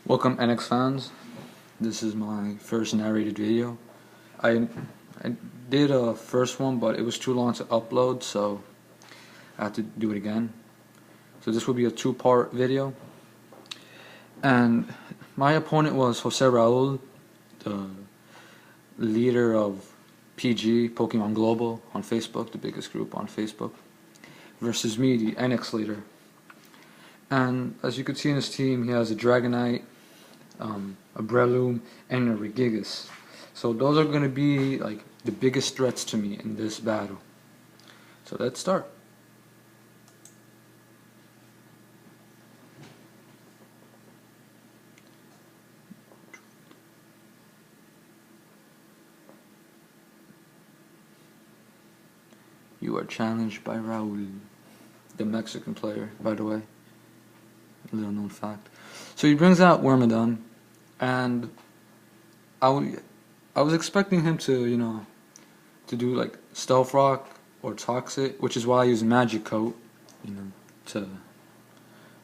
Welcome NX fans. This is my first narrated video. I did a first one, but it was too long to upload, so I had to do it again. So this will be a two-part video. And my opponent was Jose Raul, the leader of PG, Pokemon Global on Facebook, the biggest group on Facebook, versus me, the NX leader. And as you can see in his team, he has a Dragonite, a Breloom, and a Regigigas. So those are going to be like the biggest threats to me in this battle. So let's start. You are challenged by Raul, the Mexican player, by the way. A little known fact. So he brings out Wormadon, and I was expecting him to, to do like Stealth Rock or Toxic, which is why I use Magic Coat, to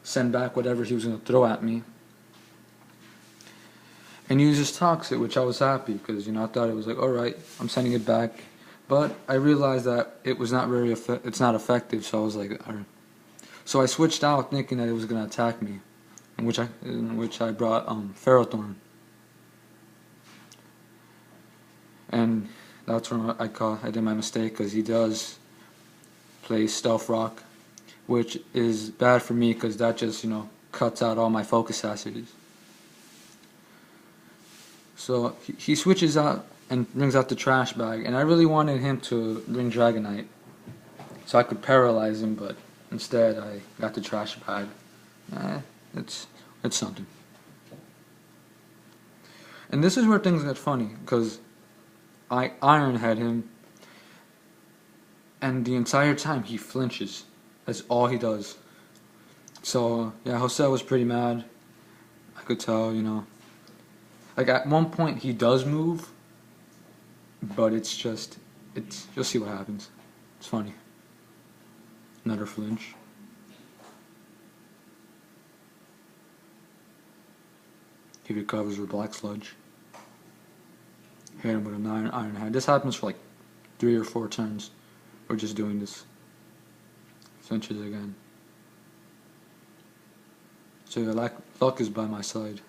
send back whatever he was going to throw at me. And he uses Toxic, which I was happy because I thought it was like, alright, I'm sending it back. But I realized that it was not it's not effective, so I was like, alright. So I switched out thinking that it was going to attack me, in which I brought Ferrothorn. And that's when I did my mistake, because he does play Stealth Rock, which is bad for me because that just cuts out all my focus hazards. So he switches out and brings out the Trash Bag, and I really wanted him to bring Dragonite so I could paralyze him, but instead I got the Trash Bag. It's something. And this is where things get funny, because I Iron Head him, and the entire time he flinches. That's all he does. So yeah, Jose was pretty mad. I could tell, like at one point he does move, but you'll see what happens. It's funny. Another flinch. He recovers with Black Sludge. Hit him with an Iron Head. This happens for like 3 or 4 turns. We're just doing this. Flinches again. So yeah, luck is by my side.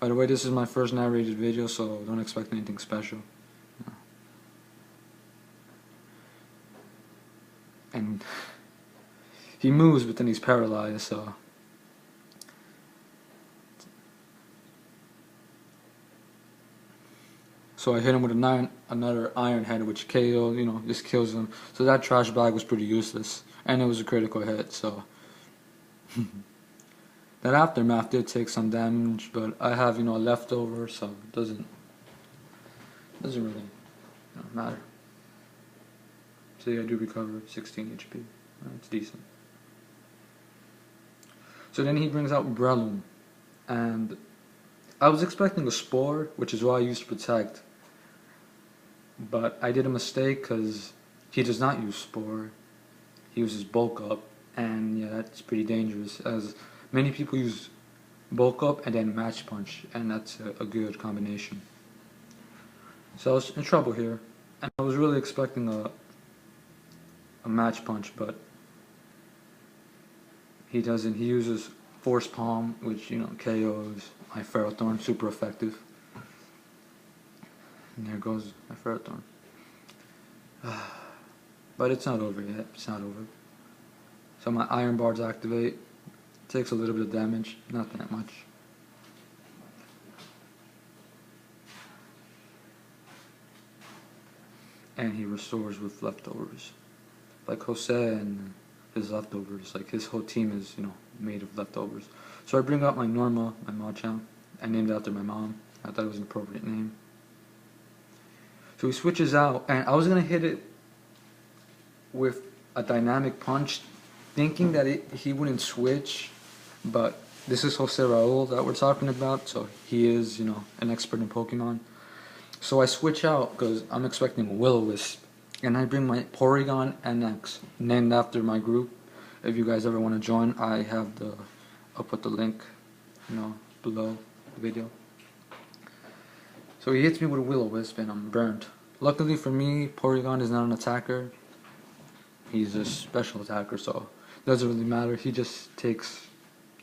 By the way, this is my first narrated video, so don't expect anything special. No. And he moves, but then he's paralyzed, so. So I hit him with another Iron Head, which KO, just kills him. So that Trash Bag was pretty useless, and it was a critical hit, so. That Aftermath did take some damage, but I have, a leftover, so it doesn't really matter. So yeah, I do recover 16 HP. It's decent. So then he brings out Breloom, and I was expecting a Spore, which is why I used Protect. But I did a mistake because he does not use Spore. He uses Bulk Up, and yeah, that's pretty dangerous, as many people use Bulk Up and then Match Punch, and that's a good combination. So I was in trouble here, and I was really expecting a Match Punch, but he doesn't. He uses Force Palm, which KOs my Ferrothorn, super effective. And there goes my Ferrothorn. But it's not over yet. It's not over. So my Iron Bars activate. Takes a little bit of damage, not that much. And he restores with leftovers. Like Jose and his leftovers. Like his whole team is, made of leftovers. So I bring out my Norma, my Machamp. I named it after my mom. I thought it was an appropriate name. So he switches out, and I was going to hit it with a Dynamic Punch, thinking that he wouldn't switch, but this is Jose Raul that we're talking about, so he is, an expert in Pokemon. So I switch out because I'm expecting Will-O-Wisp, and I bring my Porygon NX, named after my group. If you guys ever want to join, I'll put the link, below the video. So he hits me with a will-o-wisp and I'm burned. Luckily for me, Porygon is not an attacker. He's a special attacker, so it doesn't really matter. He just takes,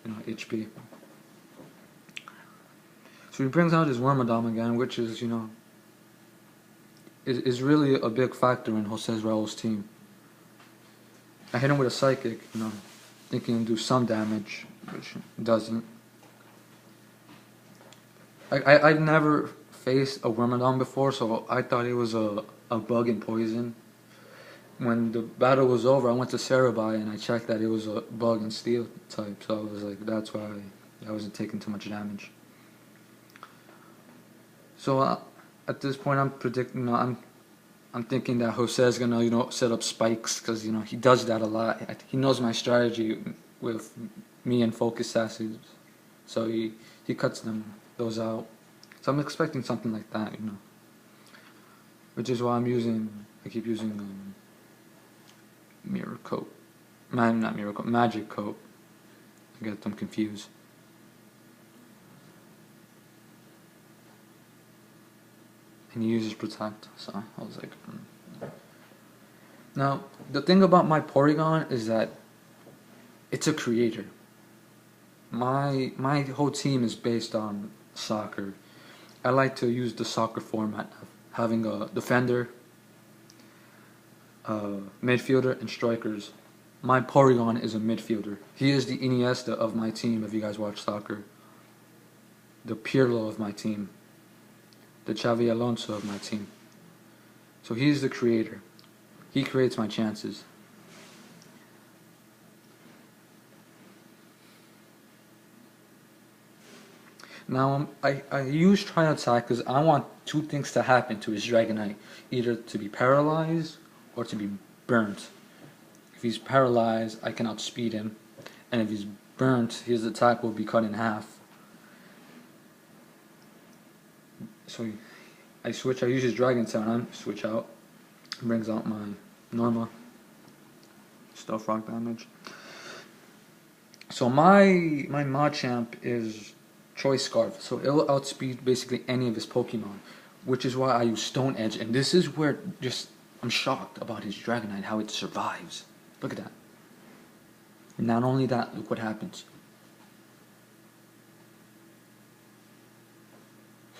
HP. So he brings out his Wormadam again, which is, is really a big factor in Jose Raul's team. I hit him with a Psychic, thinking he'd do some damage, which doesn't. I've never faced a Wormadam before, so I thought it was a bug and poison. When the battle was over, I went to Cerebi and I checked that it was a bug and steel type, so I was like, that's why I wasn't taking too much damage. So at this point, I'm predicting, I'm thinking that Jose's gonna, set up spikes, because he does that a lot. He knows my strategy with me and Focus Sasses, so he cuts those out. So I'm expecting something like that, which is why I keep using Mirror Coat, not Mirror Coat, Magic Coat. I get them confused. And he uses Protect, so I was like, Now, the thing about my Porygon is that it's a creator. My whole team is based on soccer. I like to use the soccer format of having a defender, midfielder, and strikers. My Porygon is a midfielder. He is the Iniesta of my team, if you guys watch soccer. The Pirlo of my team. The Xavi Alonso of my team. So he's the creator. He creates my chances. Now, I use Tri Attack because I want two things to happen to his Dragonite. Either to be paralyzed or to be burnt. If he's paralyzed, I can outspeed him. And if he's burnt, his attack will be cut in half. So I use his Dragon Sound, switch out. Brings out my Norma. Stuff Rock damage. So my Machamp is Choice Scarf, so it'll outspeed basically any of his Pokemon, which is why I use Stone Edge, and this is where I'm shocked about his Dragonite, how it survives. Look at that. And not only that, look what happens.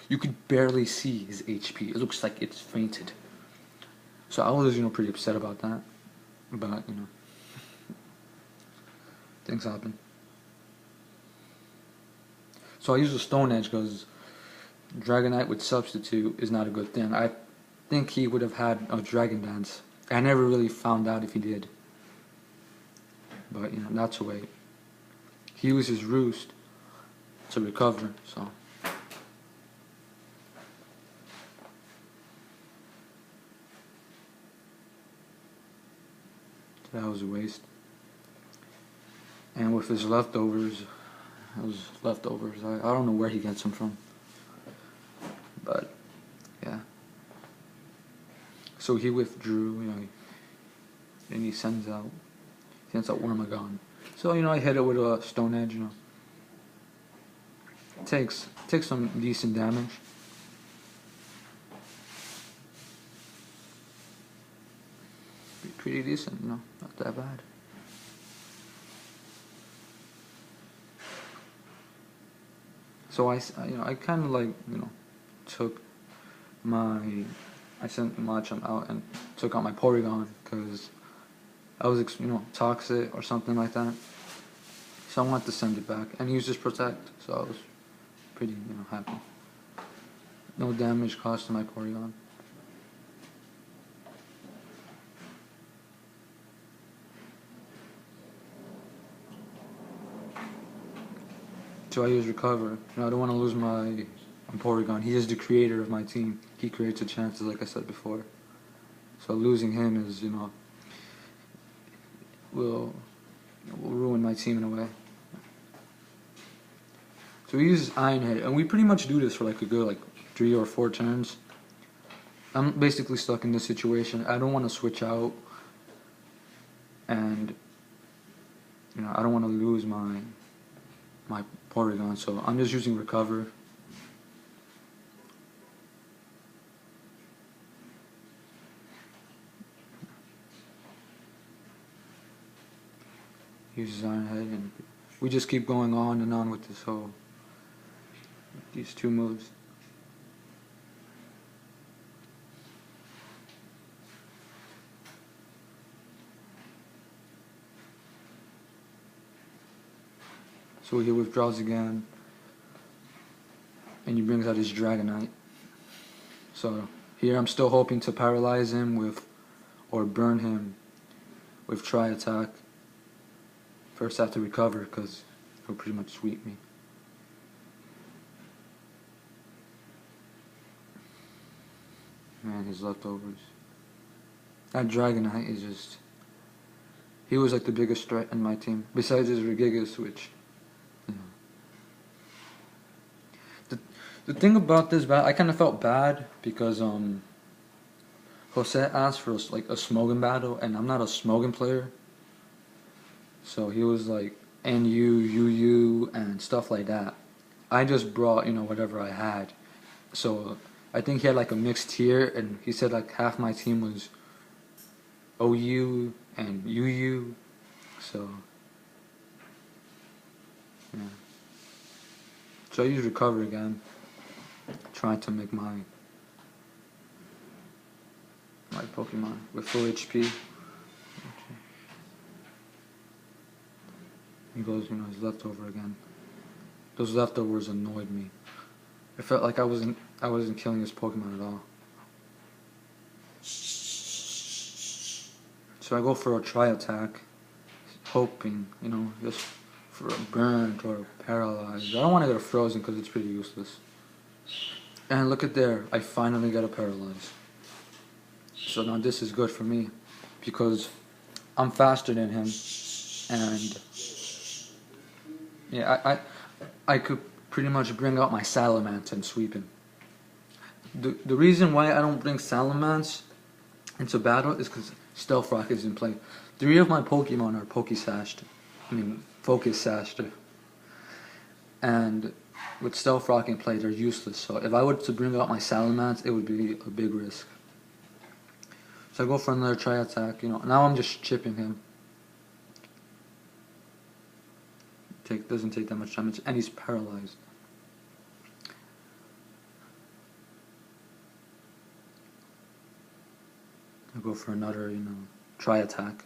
You could barely see his HP. It looks like it's fainted. So I was, pretty upset about that, but things happen. So I use a Stone Edge because Dragonite with Substitute is not a good thing. I think he would have had a Dragon Dance. I never really found out if he did. But, that's a way. He uses Roost to recover, so. That was a waste. And with his leftovers, I don't know where he gets them from. But, yeah. So he withdrew, and he sends out Wormadam. So, I hit it with a Stone Edge, Takes some decent damage. Pretty decent, not that bad. So I kind of took I sent Machamp out and took out my Porygon because I was, toxic or something like that. So I wanted to send it back, and he uses Protect, so I was pretty, happy. No damage caused to my Porygon. So I use Recover. I don't want to lose my Porygon. He is the creator of my team. He creates the chances, like I said before. So losing him is, will ruin my team in a way. So he uses Iron Head, and we pretty much do this for a good 3 or 4 turns. I'm basically stuck in this situation. I don't want to switch out, and I don't want to lose my my Porygon, so I'm just using Recover. Uses Iron Head, and we just keep going on and on with these two moves. So he withdraws again, and he brings out his Dragonite. So here I'm still hoping to paralyze him or burn him with Tri-Attack. First I have to recover, because he'll pretty much sweep me. Man, his leftovers. That Dragonite is just... He was like the biggest threat in my team, besides his Regigigas, which... The thing about this battle, I kind of felt bad because Jose asked for like a Smogon battle, and I'm not a Smogon player. So he was like NU, UU, and stuff like that. I just brought, whatever I had. So I think he had like a mixed tier, and he said like half my team was OU and UU. So yeah. So I use Recover again. Trying to make my Pokemon with full HP. He goes, his leftover again. Those leftovers annoyed me. It felt like I wasn't killing his Pokemon at all. So I go for a Tri-Attack, hoping, just for a burn or a paralyze. I don't want to get a Frozen because it's pretty useless. And look at there, I finally got a Paralyze. So now this is good for me, because I'm faster than him, and yeah, I could pretty much bring out my Salamence and sweep him. The reason why I don't bring Salamence into battle is because Stealth Rock is in play. 3 of my Pokemon are Focus Sashed. And with Stealth Rock in play, they're useless. So if I were to bring out my Salamence, it would be a big risk. So I go for another Tri-Attack, Now I'm just chipping him. Doesn't take that much damage, and he's paralyzed. I go for another, Tri-Attack.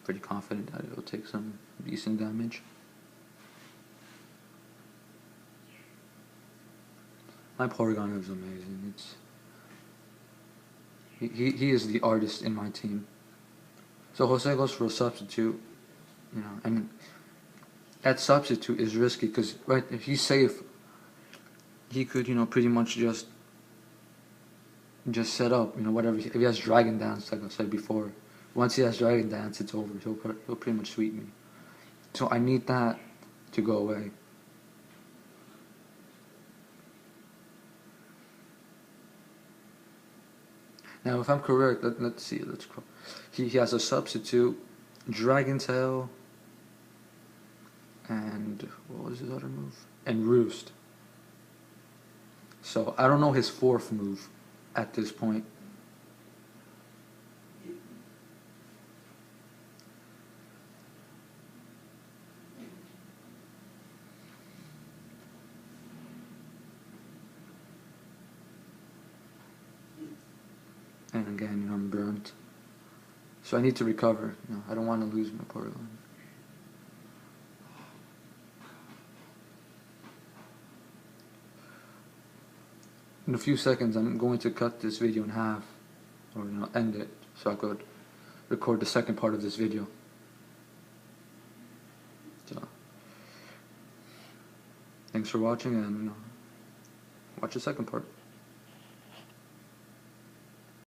Pretty confident that it'll take some decent damage. My Porygon is amazing. He is the artist in my team. So Jose goes for a substitute, and that substitute is risky because if he's safe, he could pretty much just set up whatever. If he has Dragon Dance, like I said before, once he has Dragon Dance, it's over. He'll pretty much sweep me. So I need that to go away. Now, if I'm correct, let's see. He has a substitute, Dragon Tail, and what was his other move? And Roost. So I don't know his 4th move at this point. And again, I'm burnt. So I need to recover. I don't want to lose my Porygon. In a few seconds, I'm going to cut this video in half, or end it, so I could record the second part of this video. So, thanks for watching, and watch the second part.